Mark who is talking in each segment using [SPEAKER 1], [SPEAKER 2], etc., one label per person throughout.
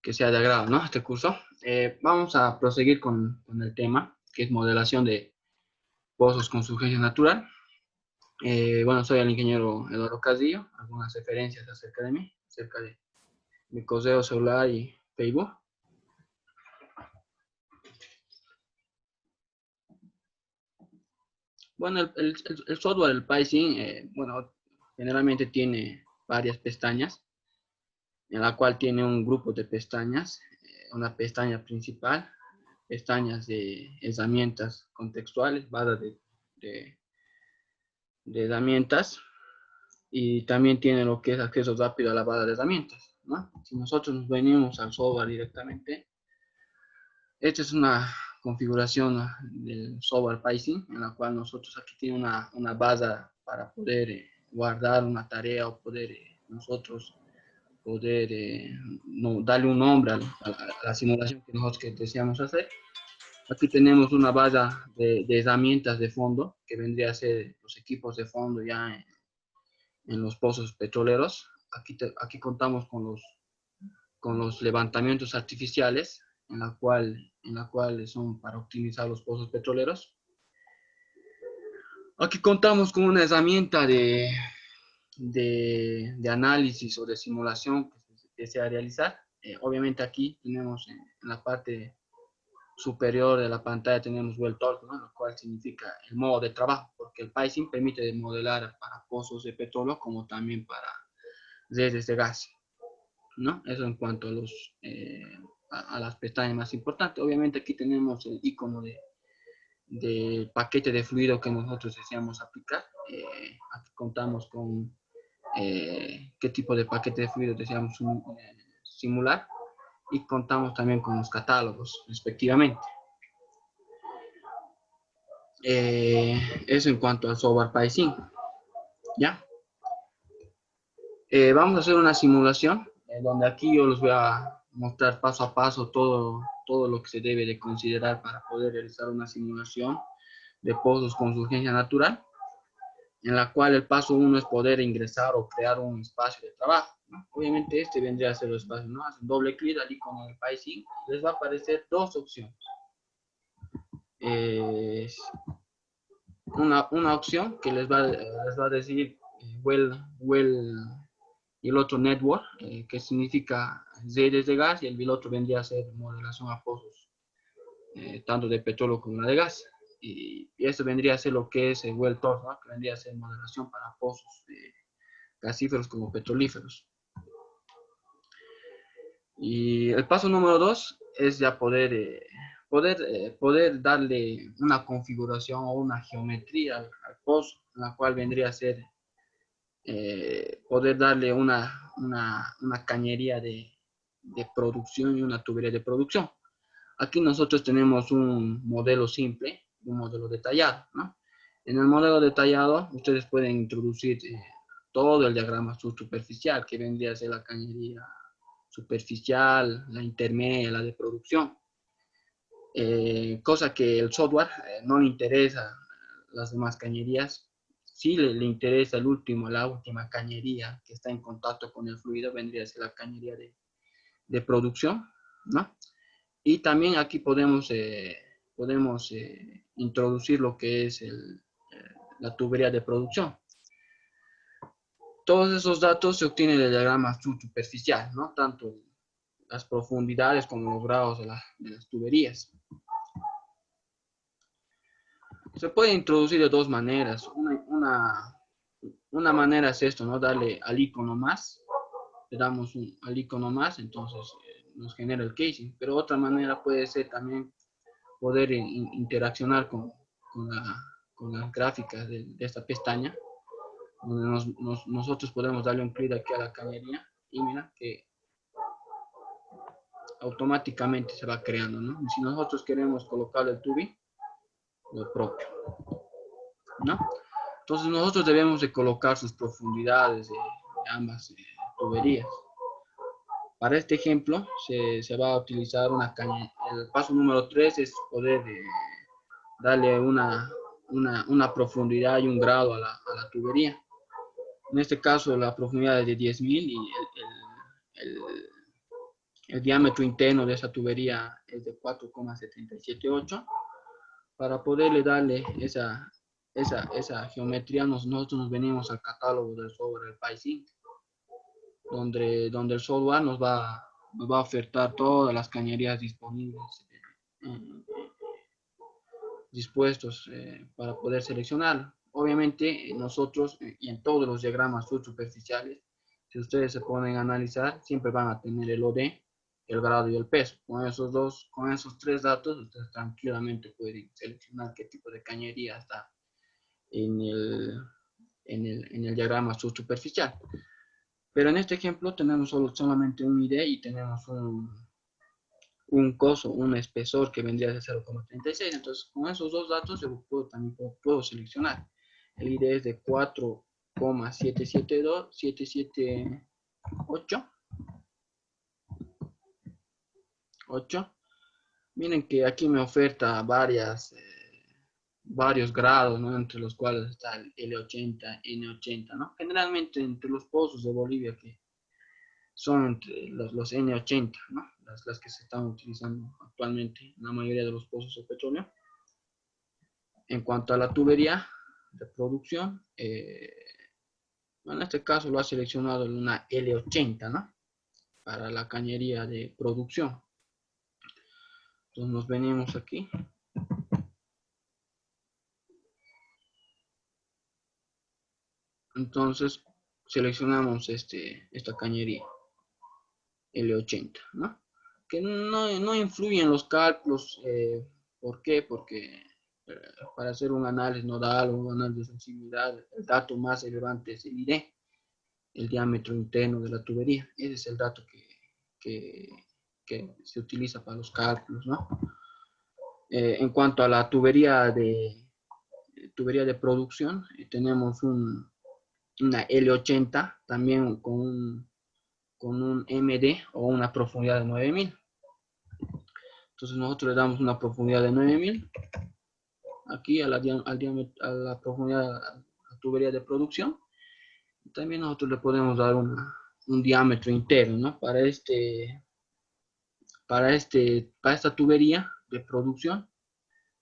[SPEAKER 1] que sea de agrado, ¿no? Este curso. Vamos a proseguir con el tema, que es modelación de pozos con surgencia natural. Bueno, soy el ingeniero Eduardo Castillo. Algunas referencias acerca de mí, acerca de mi correo celular y Facebook. Bueno, el software, el Python, bueno, generalmente tiene varias pestañas, en la cual tiene un grupo de pestañas, una pestaña principal, pestañas de herramientas contextuales, barra de, de herramientas, y también tiene lo que es acceso rápido a la barra de herramientas, ¿no? Si nosotros nos venimos al software directamente, esta es una configuración del software Python, en la cual nosotros aquí tiene una base para poder guardar una tarea o poder nosotros poder no, darle un nombre a la simulación que nosotros deseamos hacer. Aquí tenemos una base de herramientas de fondo, que vendría a ser los equipos de fondo ya en los pozos petroleros. Aquí contamos con los levantamientos artificiales, en la cual son para optimizar los pozos petroleros. Aquí contamos con una herramienta de análisis o de simulación que se desea realizar. Obviamente aquí tenemos en la parte superior de la pantalla tenemos Well Torque, ¿no? Lo cual significa el modo de trabajo, porque el Python permite modelar para pozos de petróleo como también para redes de gas, ¿no? Eso en cuanto a a las pestañas más importantes. Obviamente aquí tenemos el icono de paquete de fluido que nosotros deseamos aplicar. Aquí contamos con qué tipo de paquete de fluido deseamos simular, y contamos también con los catálogos respectivamente. Eso en cuanto al software Python. ¿Ya? Vamos a hacer una simulación donde aquí yo les voy a mostrar paso a paso todo lo que se debe de considerar para poder realizar una simulación de pozos con surgencia natural, en la cual el paso 1 es poder ingresar o crear un espacio de trabajo, ¿no? Obviamente este vendría a ser el espacio, ¿no? Hacen doble clic al icono de Python, les va a aparecer dos opciones. Una opción que les va a decir well y el otro network, que significa redes de gas, y el otro vendría a ser modelación a pozos, tanto de petróleo como de gas. Y eso vendría a ser lo que es el well torque, ¿no? Que vendría a ser modelación para pozos gasíferos como petrolíferos. Y el paso número 2 es ya poder darle una configuración o una geometría al pozo, en la cual vendría a ser poder darle una cañería de producción y una tubería de producción. Aquí nosotros tenemos un modelo simple, un modelo detallado, ¿no? En el modelo detallado ustedes pueden introducir todo el diagrama superficial, que vendría a ser la cañería superficial, la intermedia, la de producción. Cosa que el software no le interesa las demás cañerías. Sí le interesa la última cañería que está en contacto con el fluido, vendría a ser la cañería de producción, ¿no? Y también aquí podemos introducir lo que es la tubería de producción. Todos esos datos se obtienen del diagrama superficial, ¿no? Tanto las profundidades como los grados de las tuberías. Se puede introducir de dos maneras. Una manera es esto, ¿no? Darle al icono más, le damos al icono más, entonces nos genera el casing. Pero otra manera puede ser también poder interaccionar con las gráficas de esta pestaña, donde nosotros podemos darle un clic aquí a la cañería y mira que automáticamente se va creando, ¿no? Y si nosotros queremos colocar el tubing, lo propio, ¿no? Entonces nosotros debemos de colocar sus profundidades de ambas tuberías. Para este ejemplo se va a utilizar una cañería. El paso número 3 es poder darle una profundidad y un grado a la tubería. En este caso la profundidad es de 10.000 y El diámetro interno de esa tubería es de 4,778. Para poderle darle esa geometría, nosotros nos venimos al catálogo del software del PySync, donde el software nos va a ofertar todas las cañerías disponibles, dispuestos para poder seleccionar. Obviamente nosotros y en todos los diagramas subsuperficiales, si ustedes se ponen a analizar, siempre van a tener el OD, el grado y el peso. Con esos tres datos, ustedes tranquilamente pueden seleccionar qué tipo de cañería está en el diagrama subsuperficial. Pero en este ejemplo tenemos solamente un ID y tenemos un coso, un espesor que vendría de 0,36. Entonces, con esos dos datos yo también puedo seleccionar. El ID es de 4,778. Miren que aquí me oferta varios grados, ¿no? Entre los cuales está el L80, N80, ¿no? Generalmente entre los pozos de Bolivia que son entre los N80, ¿no? Las que se están utilizando actualmente en la mayoría de los pozos de petróleo. En cuanto a la tubería de producción, en este caso lo ha seleccionado en una L80, ¿no? Para la cañería de producción. Entonces nos venimos aquí. Entonces seleccionamos esta cañería L80, ¿no? Que no influye en los cálculos. ¿Por qué? Porque para hacer un análisis nodal o un análisis de sensibilidad, el dato más relevante es el ID, el diámetro interno de la tubería. Ese es el dato que se utiliza para los cálculos, ¿no? En cuanto a la tubería de producción, tenemos una L80 también con un MD o una profundidad de 9000. Entonces nosotros le damos una profundidad de 9000 aquí a la profundidad, a la tubería de producción. También nosotros le podemos dar un diámetro interno, ¿no? Para esta tubería de producción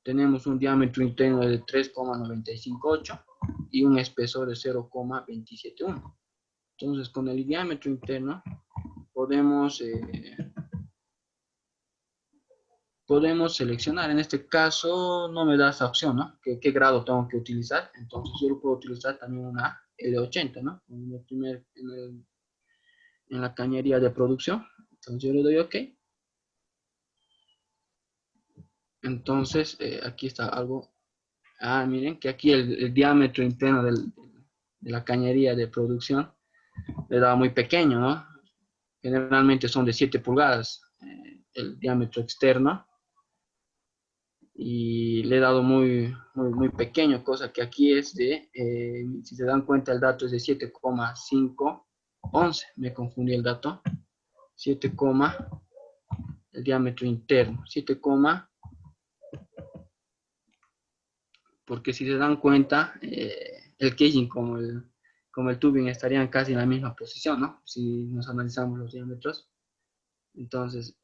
[SPEAKER 1] tenemos un diámetro interno de 3,958 y un espesor de 0,271. Entonces con el diámetro interno podemos seleccionar. En este caso no me da esa opción, ¿no? ¿Qué grado tengo que utilizar? Entonces yo lo puedo utilizar también una L80, ¿no? En la cañería de producción. Entonces yo le doy OK. Entonces aquí está algo. Miren que aquí el diámetro interno de la cañería de producción le da muy pequeño, ¿no? Generalmente son de 7 pulgadas el diámetro externo. Y le he dado muy pequeño, cosa que aquí es de, si se dan cuenta el dato es de 7,511, me confundí el dato, 7, el diámetro interno, 7, porque si se dan cuenta, el casing como el tubing estarían casi en la misma posición, ¿no? Si nos analizamos los diámetros. Entonces,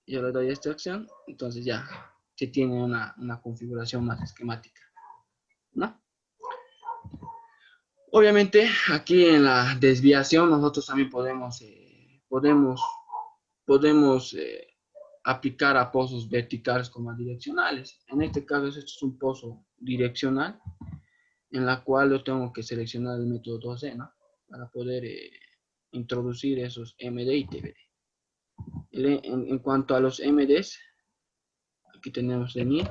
[SPEAKER 1] yo le doy esta opción, entonces ya se tiene una configuración más esquemática, ¿no? Obviamente, aquí en la desviación nosotros también podemos aplicar a pozos verticales como a direccionales. En este caso, este es un pozo direccional en la cual yo tengo que seleccionar el método 2D, ¿no? Para poder introducir esos MD y TBD. En cuanto a los MDs, aquí tenemos el NIR.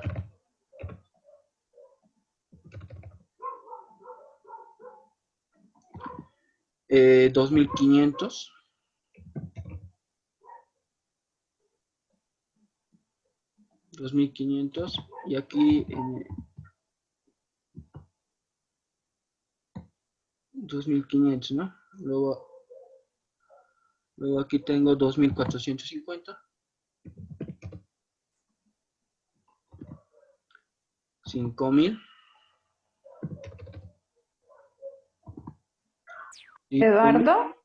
[SPEAKER 1] 2500. 2500 y aquí 2500, ¿no? Luego aquí tengo 2450, 5000.
[SPEAKER 2] Eduardo,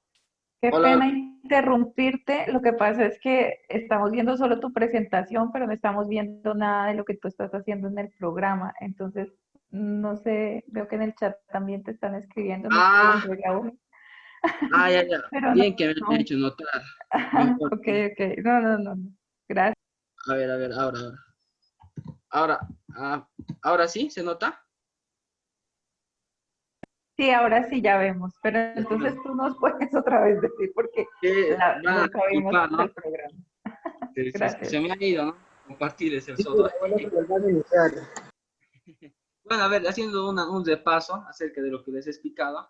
[SPEAKER 2] qué
[SPEAKER 1] Hola.
[SPEAKER 2] pena interrumpirte, lo que pasa es que estamos viendo solo tu presentación, pero no estamos viendo nada de lo que tú estás haciendo en el programa. Entonces, no sé, veo que en el chat también te están escribiendo, no sé si
[SPEAKER 1] Ah,
[SPEAKER 2] dentro de la hora,
[SPEAKER 1] ya, ya.
[SPEAKER 2] pero no,
[SPEAKER 1] Bien que me han
[SPEAKER 2] no.
[SPEAKER 1] hecho notar. Mejor.
[SPEAKER 2] Ok, ok, no, no, no, no. Gracias.
[SPEAKER 1] A ver, ahora. Ahora sí, ¿se nota?
[SPEAKER 2] Sí, ahora sí ya vemos, pero
[SPEAKER 1] Ya se
[SPEAKER 2] entonces
[SPEAKER 1] ve.
[SPEAKER 2] tú nos puedes otra vez decir porque
[SPEAKER 1] Que va
[SPEAKER 2] nunca
[SPEAKER 1] y
[SPEAKER 2] vimos
[SPEAKER 1] va, ¿no?
[SPEAKER 2] el programa.
[SPEAKER 1] Se
[SPEAKER 2] Gracias.
[SPEAKER 1] me ha ido, ¿no? Compartir es el
[SPEAKER 3] Sí,
[SPEAKER 1] solo.
[SPEAKER 3] bueno, que vuelvan a iniciar.
[SPEAKER 1] Bueno, a ver, haciendo un repaso acerca de lo que les he explicado,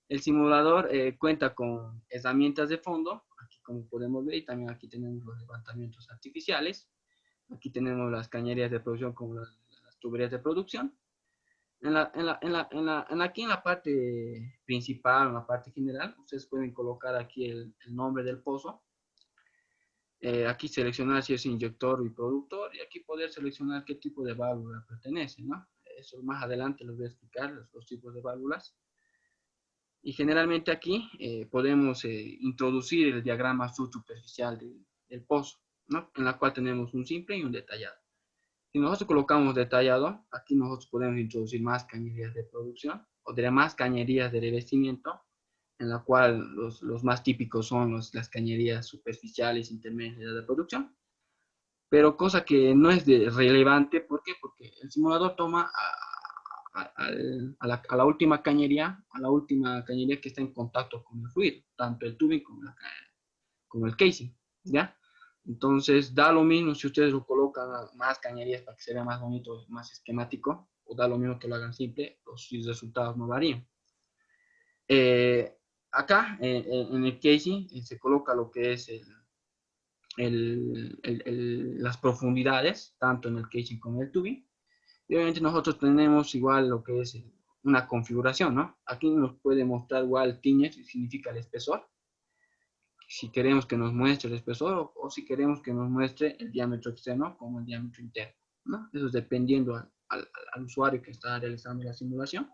[SPEAKER 1] el simulador cuenta con herramientas de fondo, aquí como podemos ver, y también aquí tenemos los levantamientos artificiales, aquí tenemos las cañerías de producción como las tuberías de producción. Aquí en la parte principal, en la parte general, ustedes pueden colocar aquí el nombre del pozo. Aquí seleccionar si es inyector y productor y aquí poder seleccionar qué tipo de válvula pertenece, ¿no? Eso más adelante les voy a explicar los tipos de válvulas. Y generalmente aquí podemos introducir el diagrama subsuperficial del pozo, ¿no? En la cual tenemos un simple y un detallado. Si nosotros colocamos detallado, aquí nosotros podemos introducir más cañerías de producción o de más cañerías de revestimiento, en la cual los más típicos son las cañerías superficiales, intermedias de producción, pero cosa que no es relevante, ¿por qué? Porque el simulador toma a la última cañería, que está en contacto con el fluido, tanto el tubing como el casing, ¿ya? Entonces, da lo mismo si ustedes lo colocan a más cañerías para que se vea más bonito, más esquemático, o da lo mismo que lo hagan simple, los resultados no varían. Acá, en el casing, se coloca lo que es las profundidades, tanto en el casing como en el tubing. Y obviamente nosotros tenemos igual lo que es una configuración, ¿no? Aquí nos puede mostrar igual thickness, que significa el espesor, si queremos que nos muestre el espesor o si queremos que nos muestre el diámetro externo como el diámetro interno, ¿no? Eso es dependiendo al usuario que está realizando la simulación.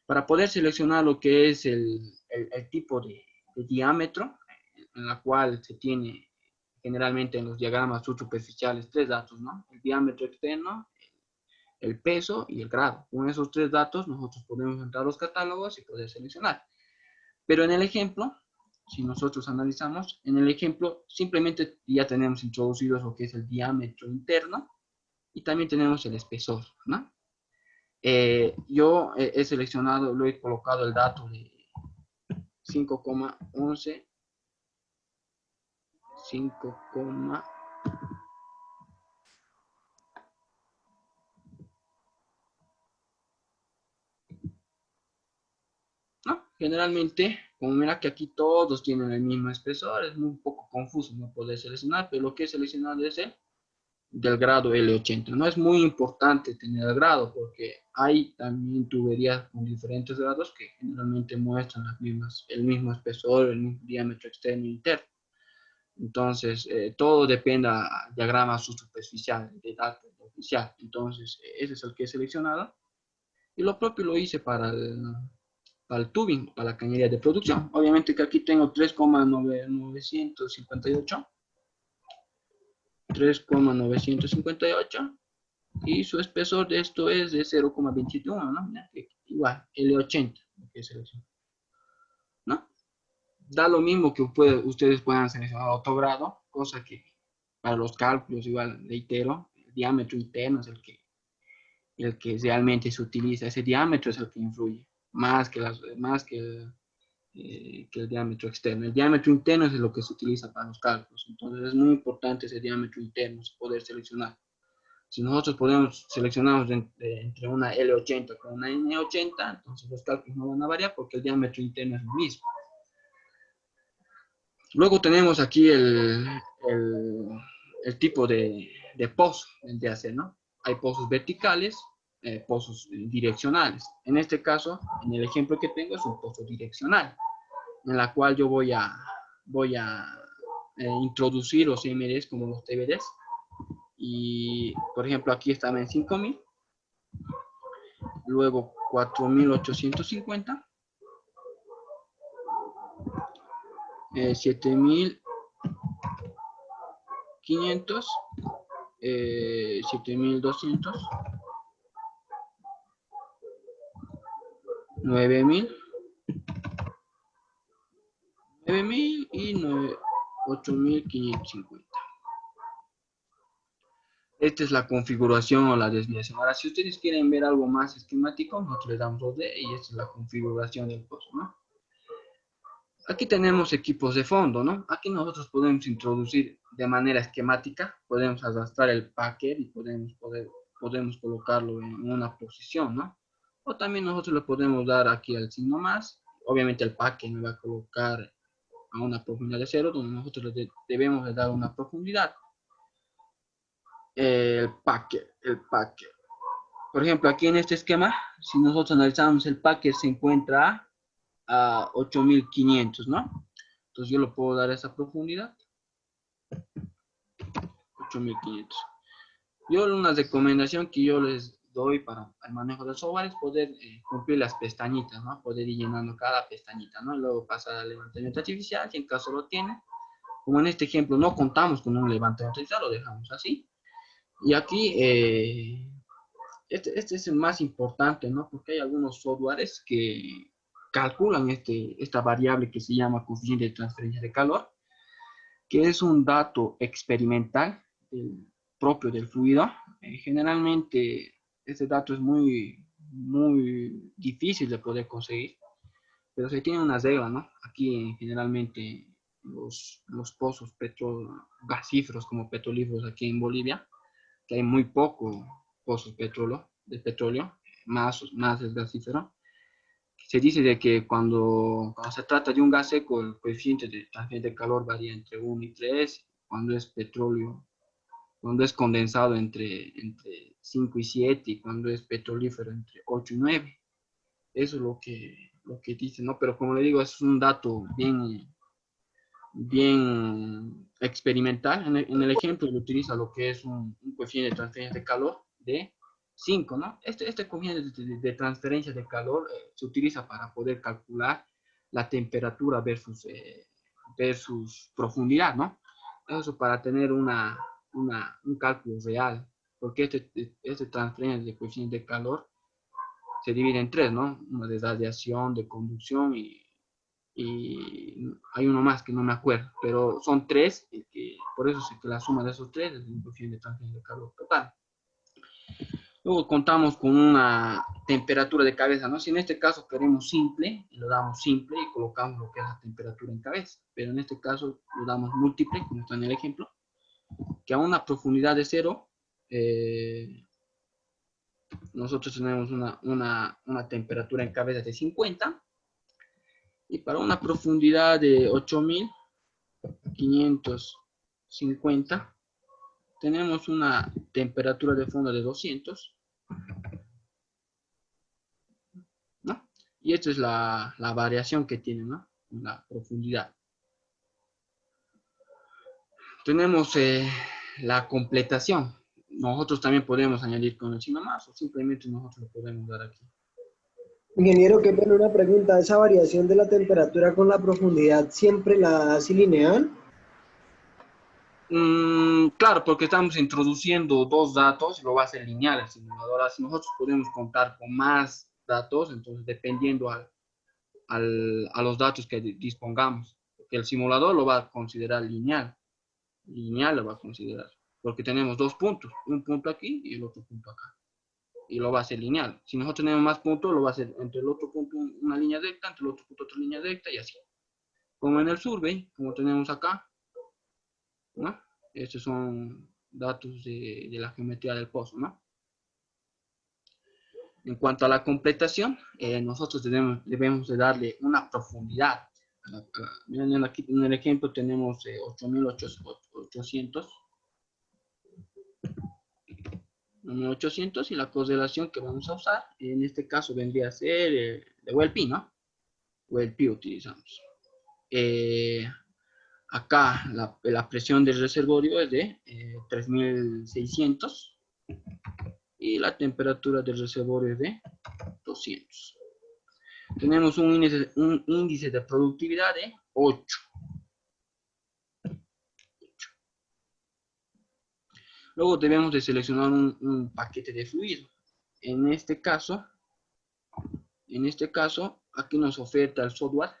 [SPEAKER 1] Para poder seleccionar lo que es el tipo de diámetro, en la cual se tiene generalmente en los diagramas superficiales tres datos, ¿no? El diámetro externo, el peso y el grado. Con esos tres datos nosotros podemos entrar a los catálogos y poder seleccionar. Pero en el ejemplo, si nosotros analizamos, en el ejemplo simplemente ya tenemos introducido lo que es el diámetro interno y también tenemos el espesor, ¿no? Yo he seleccionado, lo he colocado el dato de 5,11, 5, ¿no? Generalmente, como mira que aquí todos tienen el mismo espesor, es un poco confuso no poder seleccionar, pero lo que he seleccionado es el del grado L80. No es muy importante tener el grado porque hay también tuberías con diferentes grados que generalmente muestran el mismo espesor, el mismo diámetro externo e interno. Entonces, todo depende del diagrama subsuperficial, de datos oficial. Entonces, ese es el que he seleccionado. Y lo propio lo hice para el tubing, para la cañería de producción. Obviamente que aquí tengo 3,958 y su espesor de esto es de 0,21, ¿no? Igual, L80, que selecciono, ¿no? Da lo mismo que ustedes puedan seleccionar otro grado, cosa que para los cálculos, igual, reitero, el diámetro interno es el que realmente se utiliza, ese diámetro es el que influye, más que el diámetro externo. El diámetro interno es lo que se utiliza para los cálculos, entonces es muy importante ese diámetro interno, poder seleccionar. Si nosotros seleccionamos entre una L80 con una N80, entonces los cálculos no van a variar porque el diámetro interno es lo mismo. Luego tenemos aquí el tipo de pozo de hacer, ¿no? Hay pozos verticales, pozos direccionales. En este caso, en el ejemplo que tengo, es un pozo direccional, en la cual yo voy a introducir los MDs como los TBDs. Y, por ejemplo, aquí estaba en 5000, luego 4850, 7.500, 7.200, 9.000, 9.000 y 8.550. Esta es la configuración o la desviación. Ahora, si ustedes quieren ver algo más esquemático, nosotros le damos 2D y esta es la configuración del pozo, ¿no? Aquí tenemos equipos de fondo, ¿no? Aquí nosotros podemos introducir de manera esquemática, podemos arrastrar el packer y podemos colocarlo en una posición, ¿no? O también nosotros le podemos dar aquí al signo más. Obviamente el packer me va a colocar a una profundidad de 0, donde nosotros le debemos de dar una profundidad. El packer. Por ejemplo, aquí en este esquema, si nosotros analizamos el packer, se encuentra a 8.500, ¿no? Entonces yo le puedo dar esa profundidad. 8.500. Yo una recomendación que yo les doy para el manejo del software es poder cumplir las pestañitas, ¿no? Poder ir llenando cada pestañita, ¿no? Luego pasar al levantamiento artificial, si en caso lo tiene. Como en este ejemplo no contamos con un levantamiento artificial, lo dejamos así. Y aquí, este es el más importante, ¿no? Porque hay algunos softwares que calculan esta variable que se llama coeficiente de transferencia de calor, que es un dato experimental propio del fluido. Generalmente este dato es muy difícil de poder conseguir, pero se tiene una regla, ¿no? Aquí generalmente los pozos gasíferos como petrolíferos aquí en Bolivia, que hay muy poco pozos de petróleo, más es gasífero. Se dice de que cuando se trata de un gas seco, el coeficiente de transferencia de calor varía entre 1 y 3, cuando es petróleo, cuando es condensado entre 5 y 7, y cuando es petrolífero entre 8 y 9. Eso es lo que dice, ¿no? Pero como le digo, es un dato bien experimental. En el ejemplo lo utiliza lo que es un coeficiente de transferencia de calor de 5, ¿no? Este coeficiente de transferencia de calor se utiliza para poder calcular la temperatura versus profundidad, ¿no? Eso para tener un cálculo real, porque este transferencia de coeficiente de calor se divide en 3, ¿no? Una de radiación, de conducción y hay uno más que no me acuerdo, pero son 3, por eso es que la suma de esos 3 es un coeficiente de transferencia de calor total. Luego contamos con una temperatura de cabeza, ¿no? Si en este caso queremos simple, lo damos simple y colocamos lo que es la temperatura en cabeza, pero en este caso lo damos múltiple, como está en el ejemplo, que a una profundidad de 0, nosotros tenemos una temperatura en cabeza de 50, y para una profundidad de 8.550 tenemos una temperatura de fondo de 200, ¿no? Y esta es la variación que tiene, ¿no? La profundidad. Tenemos la completación. Nosotros también podemos añadir con el signo más, o simplemente nosotros lo podemos dar aquí.
[SPEAKER 3] Ingeniero, qué pena una pregunta. ¿Esa variación de la temperatura con la profundidad siempre la hace lineal?
[SPEAKER 1] Claro, porque estamos introduciendo dos datos y lo va a hacer lineal el simulador. Así nosotros podemos contar con más datos, entonces dependiendo a los datos que dispongamos. Porque el simulador lo va a considerar lineal. Lineal lo va a considerar. Porque tenemos dos puntos, un punto aquí y el otro punto acá. Y lo va a hacer lineal. Si nosotros tenemos más puntos, lo va a hacer entre el otro punto una línea recta, entre el otro punto otra línea recta y así. Como en el survey, como tenemos acá, ¿no? Estos son datos de la geometría del pozo, ¿no? En cuanto a la completación, nosotros debemos de darle una profundidad. Miren aquí en el ejemplo tenemos 8.800 y la correlación que vamos a usar, en este caso vendría a ser de WLP, ¿no? WLP utilizamos. Acá la presión del reservorio es de 3.600 y la temperatura del reservorio es de 200. Tenemos un índice de productividad de 8. Luego debemos de seleccionar un paquete de fluido. En este caso, aquí nos oferta el software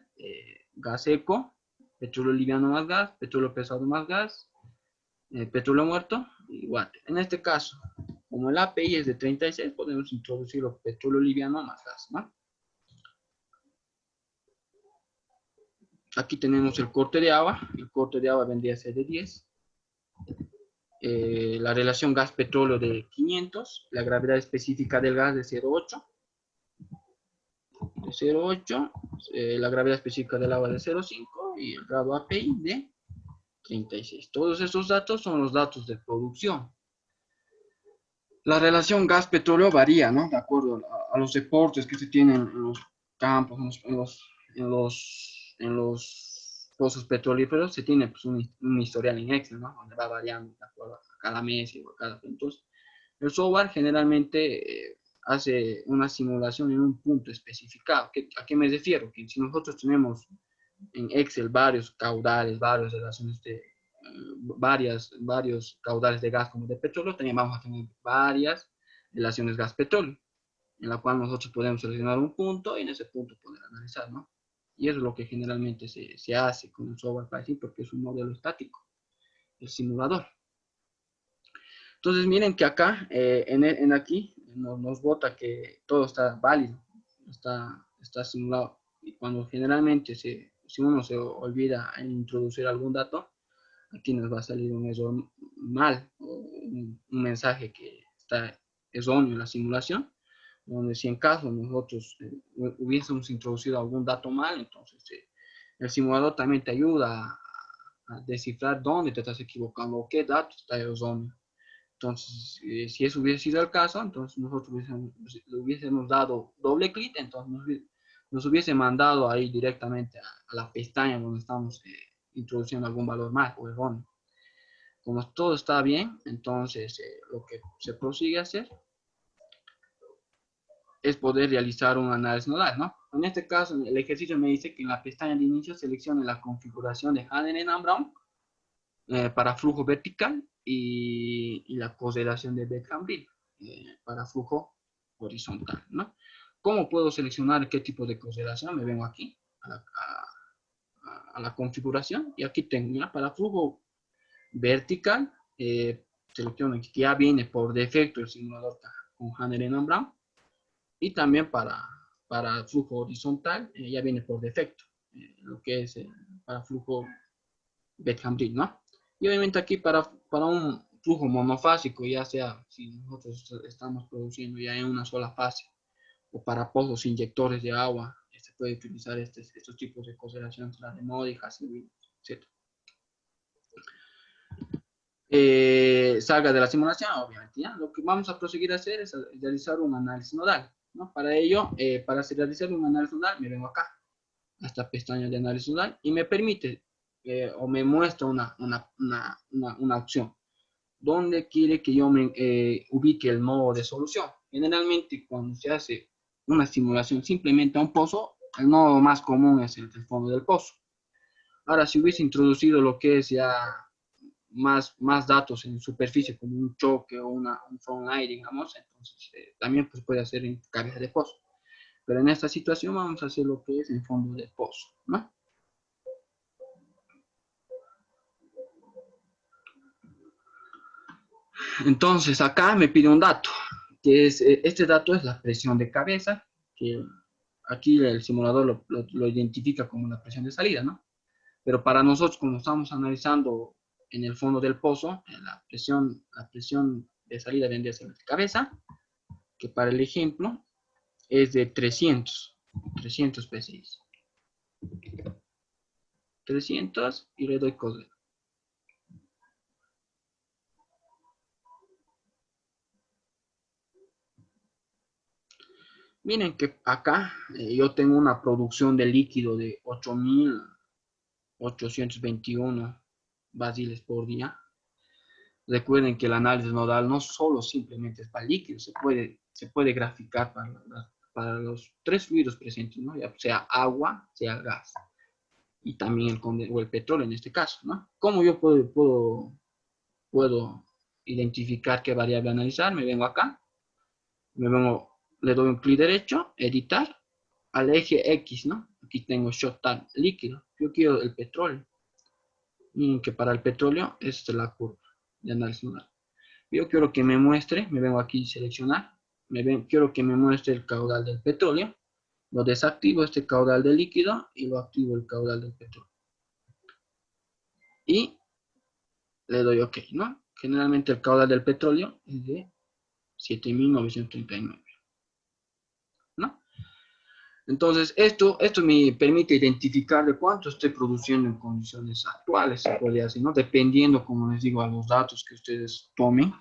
[SPEAKER 1] gas eco, petróleo liviano más gas, petróleo pesado más gas, petróleo muerto y water. En este caso, como el API es de 36, podemos introducir el petróleo liviano más gas, ¿no? Aquí tenemos el corte de agua. El corte de agua vendría a ser de 10. La relación gas-petróleo de 500. La gravedad específica del gas de 0,8. De 0,8. La gravedad específica del agua de 0,5. Y el grado API de 36. Todos estos datos son los datos de producción. La relación gas-petróleo varía, ¿no? De acuerdo a los deportes que se tienen en los campos, en los pozos petrolíferos, se tiene pues, un historial en Excel, ¿no? Donde va variando de acuerdo a cada mes y a cada punto. El software generalmente hace una simulación en un punto especificado. ¿A qué me refiero? Que si nosotros tenemos en Excel varios caudales, varias relaciones de varios caudales de gas como de petróleo, también vamos a tener varias relaciones gas-petróleo, en la cual nosotros podemos seleccionar un punto y en ese punto poder analizar, ¿no? Y eso es lo que generalmente se hace con el software Python porque es un modelo estático, el simulador. Entonces miren que acá, aquí, nos bota que todo está válido, está simulado. Y cuando generalmente, si uno se olvida en introducir algún dato, aquí nos va a salir un error mal, o un mensaje que está erróneo en la simulación, donde si en caso nosotros hubiésemos introducido algún dato mal, entonces el simulador también te ayuda a descifrar dónde te estás equivocando o qué dato está erróneo. Entonces, si eso hubiese sido el caso, entonces nosotros le hubiésemos dado doble clic, entonces nos hubiese mandado ahí directamente a la pestaña donde estamos introduciendo algún valor mal o erróneo. Como todo está bien, entonces lo que se prosigue a hacer es poder realizar un análisis nodal, ¿no? En este caso, el ejercicio me dice que en la pestaña de inicio seleccione la configuración de Haneren and Brown para flujo vertical y la correlación de Beck-Hamrill para flujo horizontal, ¿no? ¿Cómo puedo seleccionar qué tipo de correlación? Me vengo aquí a la configuración y aquí tengo, ¿ya? Para flujo vertical, selecciono que ya viene por defecto el simulador con Haneren and Brown. Y también para flujo horizontal, ya viene por defecto, lo que es para flujo Beck-Hamrill, ¿no? Y obviamente aquí para un flujo monofásico, ya sea si nosotros estamos produciendo ya en una sola fase, o para pozos inyectores de agua, se puede utilizar estos tipos de consideraciones, la de Modi, Hasselblad, etc. Salga de la simulación, obviamente, ¿ya? Lo que vamos a proseguir a hacer es realizar un análisis nodal, ¿no? Para ello, para realizar un análisis nodal, me vengo acá, a esta pestaña de análisis nodal, y me permite, o me muestra una opción, donde quiere que yo me ubique el nodo de solución. Generalmente, cuando se hace una simulación simplemente a un pozo, el nodo más común es el del fondo del pozo. Ahora, si hubiese introducido lo que es ya más datos en superficie, como un choque o un front line, digamos, entonces también pues, puede hacer en cabeza de pozo. Pero en esta situación vamos a hacer lo que es en fondo de pozo, ¿no? Entonces acá me pide un dato, que es, este dato es la presión de cabeza, que aquí el simulador lo identifica como la presión de salida, ¿no? Pero para nosotros, como estamos analizando en el fondo del pozo, la presión de salida vendría a ser de cabeza, que para el ejemplo es de 300 psi. 300 y le doy código. Miren que acá yo tengo una producción de líquido de 8.821 basiles por día. Recuerden que el análisis nodal no solo simplemente es para líquido, se puede graficar para los tres fluidos presentes, ¿no? Ya sea agua, sea gas, y también el petróleo en este caso, ¿no? ¿Cómo yo puedo identificar qué variable analizar, me vengo acá, le doy un clic derecho, editar, al eje X, ¿no? Aquí tengo Short Tab, líquido. Yo quiero el petróleo. Y que para el petróleo, esta es la curva de análisis nodal. Yo quiero que me muestre, me vengo aquí a seleccionar, quiero que me muestre el caudal del petróleo. Lo desactivo este caudal del líquido y lo activo el caudal del petróleo. Y le doy OK, ¿no? Generalmente el caudal del petróleo es de 7.939, ¿no? Entonces, esto me permite identificar de cuánto estoy produciendo en condiciones actuales, se podría decir, ¿no? Dependiendo, como les digo, a los datos que ustedes tomen.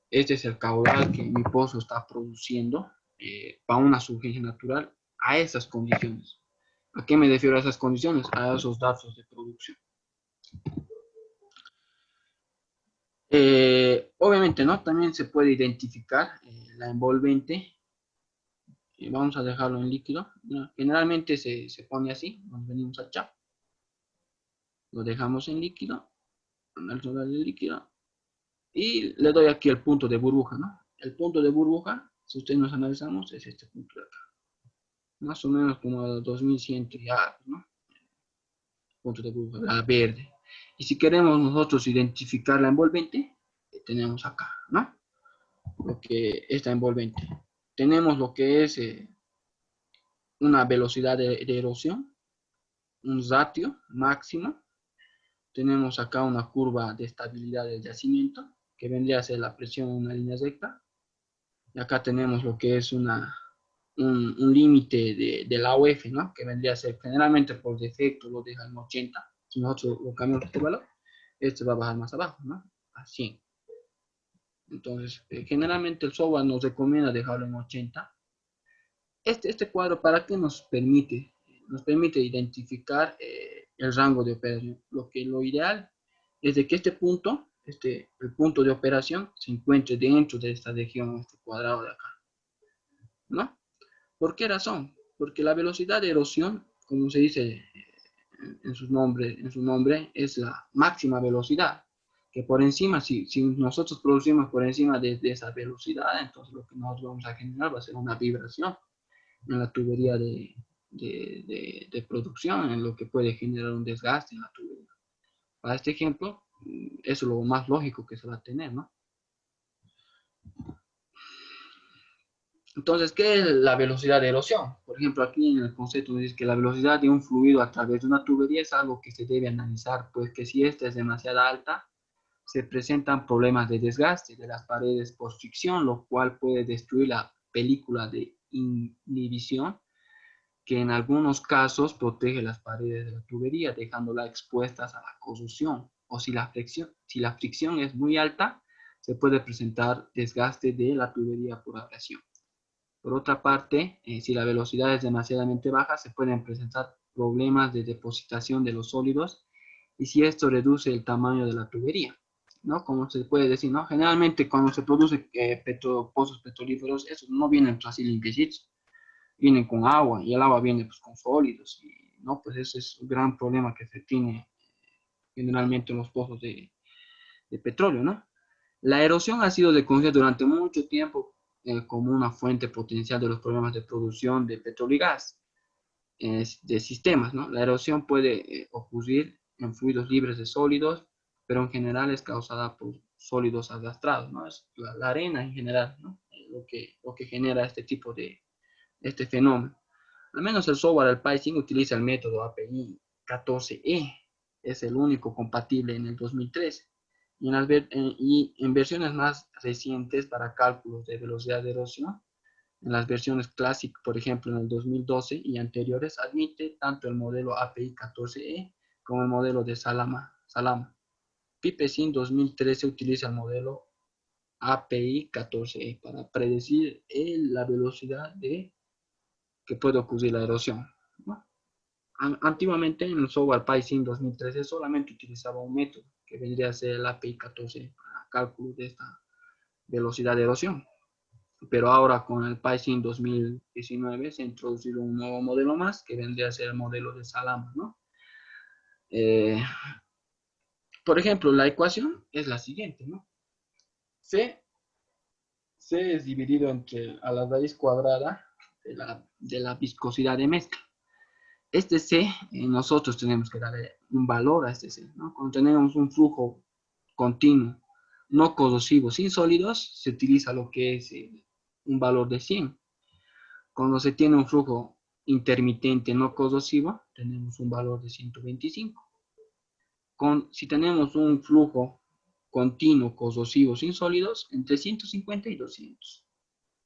[SPEAKER 1] Este es el caudal que mi pozo está produciendo para una surgencia natural a esas condiciones. ¿A qué me refiero a esas condiciones? A esos datos de producción. Obviamente, ¿no? También se puede identificar la envolvente. Vamos a dejarlo en líquido. Generalmente se pone así. Nos venimos a chat. Lo dejamos en líquido. Análisis del líquido. Y le doy aquí el punto de burbuja, ¿no? El punto de burbuja, si ustedes nos analizamos, es este punto de acá. Más o menos como a 2100 y algo, ¿no? Punto de burbuja, la verde. Y si queremos nosotros identificar la envolvente, tenemos acá, ¿no? Lo que esta envolvente. Tenemos lo que es una velocidad de erosión, un ratio máximo. Tenemos acá una curva de estabilidad del yacimiento, que vendría a ser la presión en una línea recta. Y acá tenemos lo que es un límite de la UF, ¿no? Que vendría a ser, generalmente por defecto lo deja en 80. Si nosotros lo cambiamos este valor, este va a bajar más abajo, ¿no? A 100. Entonces, generalmente el software nos recomienda dejarlo en 80. Este cuadro, ¿para qué nos permite? Nos permite identificar el rango de operación. Lo ideal es de que este punto, el punto de operación, se encuentre dentro de esta región, este cuadrado de acá, ¿no? ¿Por qué razón? Porque la velocidad de erosión, como se dice en su nombre, es la máxima velocidad. Que por encima, si nosotros producimos por encima de esa velocidad, entonces lo que nosotros vamos a generar va a ser una vibración en la tubería de producción, en lo que puede generar un desgaste en la tubería. Para este ejemplo, eso es lo más lógico que se va a tener, ¿no? Entonces, ¿qué es la velocidad de erosión? Por ejemplo, aquí en el concepto nos dice que la velocidad de un fluido a través de una tubería es algo que se debe analizar, pues que si esta es demasiado alta, se presentan problemas de desgaste de las paredes por fricción, lo cual puede destruir la película de inhibición, que en algunos casos protege las paredes de la tubería, dejándolas expuestas a la corrosión. O si la fricción es muy alta, se puede presentar desgaste de la tubería por abrasión. Por otra parte, si la velocidad es demasiadamente baja, se pueden presentar problemas de depositación de los sólidos y si esto reduce el tamaño de la tubería, ¿no? Como se puede decir, ¿no? Generalmente cuando se produce pozos petrolíferos, esos no vienen así limpiecitos, vienen con agua y el agua viene pues, con sólidos y, ¿no? Pues ese es un gran problema que se tiene generalmente en los pozos de petróleo, ¿no? La erosión ha sido reconocida durante mucho tiempo como una fuente potencial de los problemas de producción de petróleo y gas de sistemas, ¿no? La erosión puede ocurrir en fluidos libres de sólidos, pero en general es causada por sólidos arrastrados, ¿no? Es la arena en general, ¿no? Lo que genera este tipo de fenómeno. Al menos el software del PySync utiliza el método API 14E, es el único compatible en el 2013. Y en versiones más recientes para cálculos de velocidad de erosión, en las versiones Classic, por ejemplo, en el 2012 y anteriores, admite tanto el modelo API 14E como el modelo de Salama. PyPSync 2013 utiliza el modelo API 14E para predecir la velocidad que puede ocurrir la erosión, ¿no? Antiguamente en el software PySync 2013 solamente utilizaba un método que vendría a ser el API 14 para cálculo de esta velocidad de erosión. Pero ahora con el PySync 2019 se ha introducido un nuevo modelo más que vendría a ser el modelo de Salama, ¿no? Por ejemplo, la ecuación es la siguiente, ¿no? C es dividido a la raíz cuadrada de la viscosidad de mezcla. Este C, nosotros tenemos que darle un valor a este C, ¿no? Cuando tenemos un flujo continuo, no corrosivo, sin sólidos, se utiliza lo que es un valor de 100. Cuando se tiene un flujo intermitente no corrosivo, tenemos un valor de 125. Si tenemos un flujo continuo corrosivo sin sólidos, entre 150 y 200.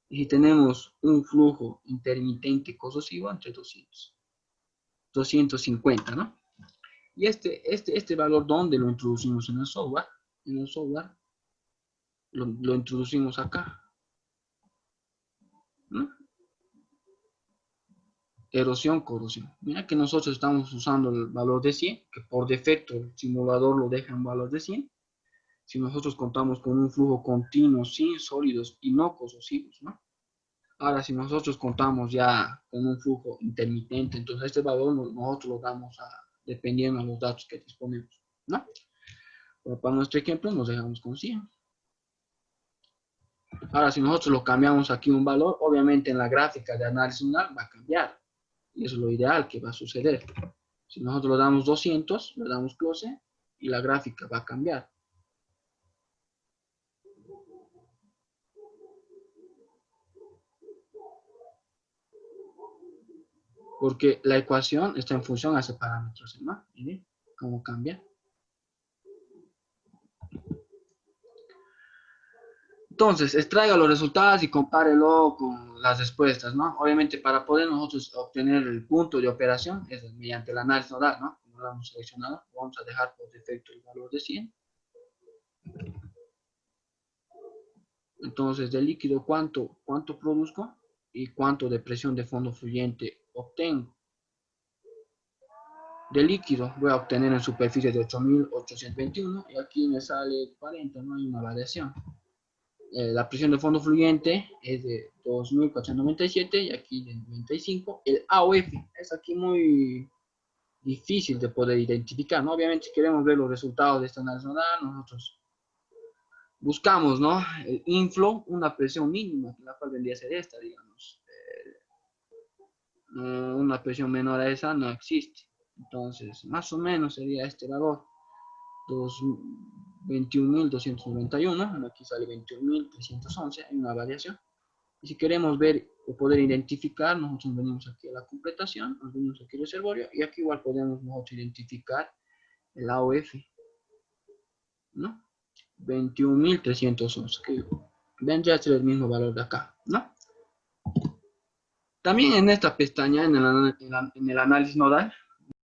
[SPEAKER 1] Y si tenemos un flujo intermitente corrosivo, entre 250, ¿no? Y este valor, ¿dónde lo introducimos en el software? En el software lo introducimos acá, ¿no? Erosión, corrosión. Mira que nosotros estamos usando el valor de 100, que por defecto el simulador lo deja en valor de 100. Si nosotros contamos con un flujo continuo, sin sólidos y no corrosivos, ¿no? Ahora, si nosotros contamos ya con un flujo intermitente, entonces este valor nosotros lo damos dependiendo de los datos que disponemos, ¿no? Pero para nuestro ejemplo nos dejamos con 100. Ahora, si nosotros lo cambiamos aquí un valor, obviamente en la gráfica de análisis nodal va a cambiar. Y eso es lo ideal que va a suceder. Si nosotros le damos 200, le damos close y la gráfica va a cambiar. Porque la ecuación está en función a ese parámetro, ¿no? Miren cómo cambia. Entonces, extraiga los resultados y compárelo con las respuestas, ¿no? Obviamente, para poder nosotros obtener el punto de operación, es mediante el análisis nodal, ¿no? Como lo hemos seleccionado, vamos a dejar por defecto el valor de 100. Entonces, de líquido, ¿cuánto produzco? Y cuánto de presión de fondo fluyente obtengo. De líquido voy a obtener en superficie de 8.821 y aquí me sale 40, no hay una variación. La presión de fondo fluyente es de 2.497 y aquí de 95. El AOF es aquí muy difícil de poder identificar, ¿no? Obviamente si queremos ver los resultados de esta análisis nodal, nosotros buscamos, ¿no? El inflow, una presión mínima, la cual vendría a ser esta, digamos. Una presión menor a esa no existe. Entonces, más o menos sería este valor. 21.291, aquí sale 21.311, hay una variación. Y si queremos ver o poder identificar, nosotros venimos aquí a la completación, nos venimos aquí al reservorio, y aquí igual podemos nosotros identificar el AOF, ¿no? 21.311, que vendría a ser el mismo valor de acá, ¿no? También en esta pestaña, en el análisis nodal,